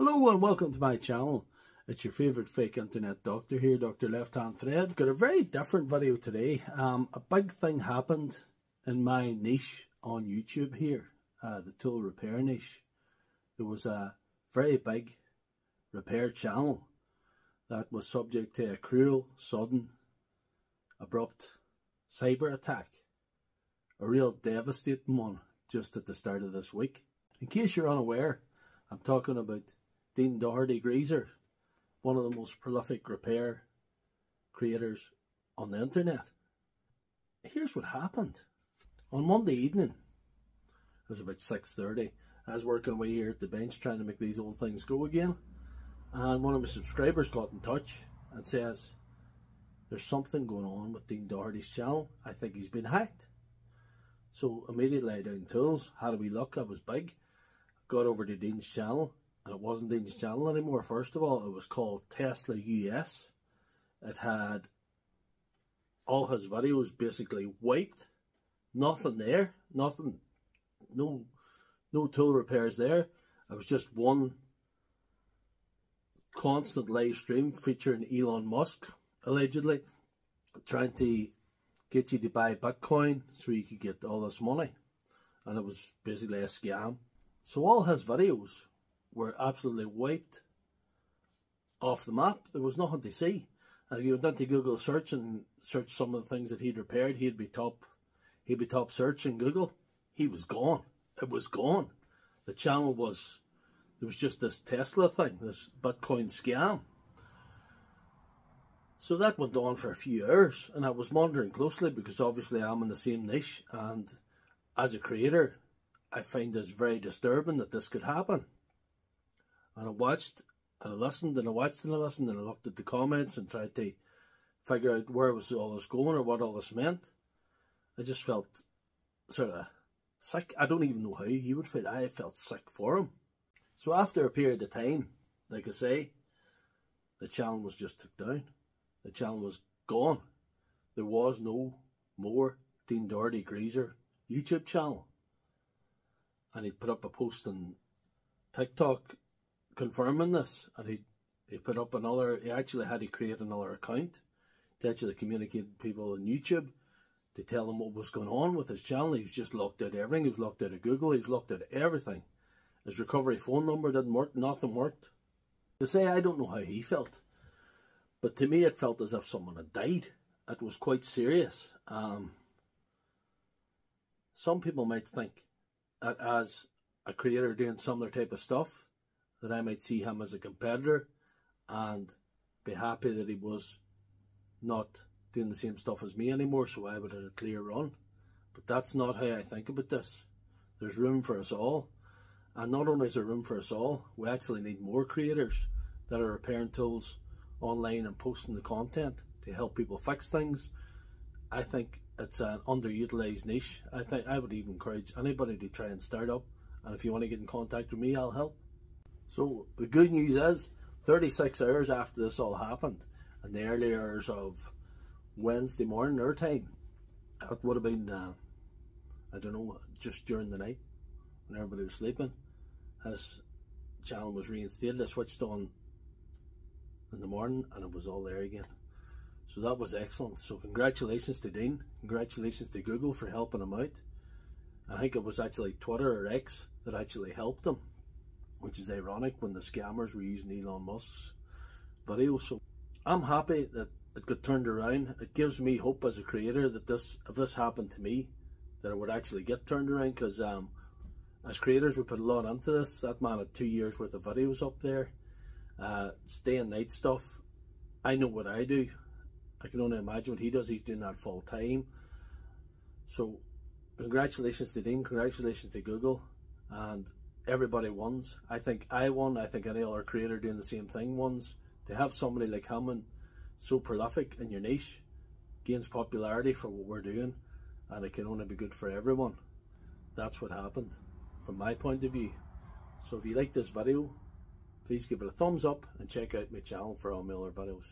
Hello and welcome to my channel. It's your favourite fake internet doctor here, Dr. Lefthandthread. Got a very different video today. A big thing happened in my niche on YouTube here, the tool repair niche. There was a very big repair channel that was subject to a cruel, sudden, abrupt cyber attack. A real devastating one just at the start of this week. In case you're unaware, I'm talking about Doherty Greaser, one of the most prolific repair creators on the internet. Here's what happened. On Monday evening, it was about 6:30, I was working away here at the bench trying to make these old things go again, and one of my subscribers got in touch and says, there's something going on with Dean Doherty's channel. I think he's been hacked. So immediately I down tools, had a wee look. I was big, got over to Dean's channel. And it wasn't Dean's channel anymore. First of all, it was called Tesla US. It had all his videos basically wiped. Nothing there. Nothing. No tool repairs there. It was just one constant live stream featuring Elon Musk, allegedly, trying to get you to buy Bitcoin so you could get all this money. And it was basically a scam. So all his videos were absolutely wiped off the map. There was nothing to see. And if you went into Google search and searched some of the things that he'd repaired, he'd be top search in Google. He was gone. It was gone. The channel was, there was just this Tesla thing, this Bitcoin scam. So that went on for a few hours, and I was monitoring closely because obviously I'm in the same niche, and as a creator, I find this very disturbing that this could happen. And I watched, and I listened, and I watched, and I listened, and I looked at the comments and tried to figure out where was all this going or what all this meant. I just felt sort of sick. I don't even know how he would feel. I felt sick for him. So after a period of time, like I say, the channel was just took down. The channel was gone. There was no more Dean Doherty Greaser YouTube channel. And he'd put up a post on TikTok confirming this, and he put up another, he actually had to create another account to actually communicate with people on YouTube to tell them what was going on with his channel. He was just locked out of everything. He was locked out of Google. He was locked out of everything. His recovery phone number didn't work. Nothing worked. To say, I don't know how he felt, but to me it felt as if someone had died. It was quite serious. Some people might think that as a creator doing similar type of stuff, that I might see him as a competitor and be happy that he was not doing the same stuff as me anymore, so I would have a clear run. But that's not how I think about this. There's room for us all. And not only is there room for us all, we actually need more creators that are repairing tools online and posting the content to help people fix things. I think it's an underutilized niche. I think I would even encourage anybody to try and start up. And if you want to get in contact with me, I'll help. So the good news is, 36 hours after this all happened, in the early hours of Wednesday morning our time, it would have been, I don't know, just during the night when everybody was sleeping, his channel was reinstated. I switched on in the morning and it was all there again. So that was excellent. So congratulations to Dean, congratulations to Google for helping him out. I think it was actually Twitter or X that actually helped him, which is ironic when the scammers were using Elon Musk's video. So I'm happy that it got turned around. It gives me hope as a creator that if this happened to me, that it would actually get turned around, because as creators we put a lot into this. That man had 2 years worth of videos up there, day and night stuff. I know what I do. I can only imagine what he does. He's doing that full time. So congratulations to Dean, congratulations to Google, and everybody wins. I think I won. I think any other creator doing the same thing wins. To have somebody like him and so prolific in your niche gains popularity for what we're doing, and it can only be good for everyone. That's what happened from my point of view. So if you like this video, please give it a thumbs up and check out my channel for all my other videos.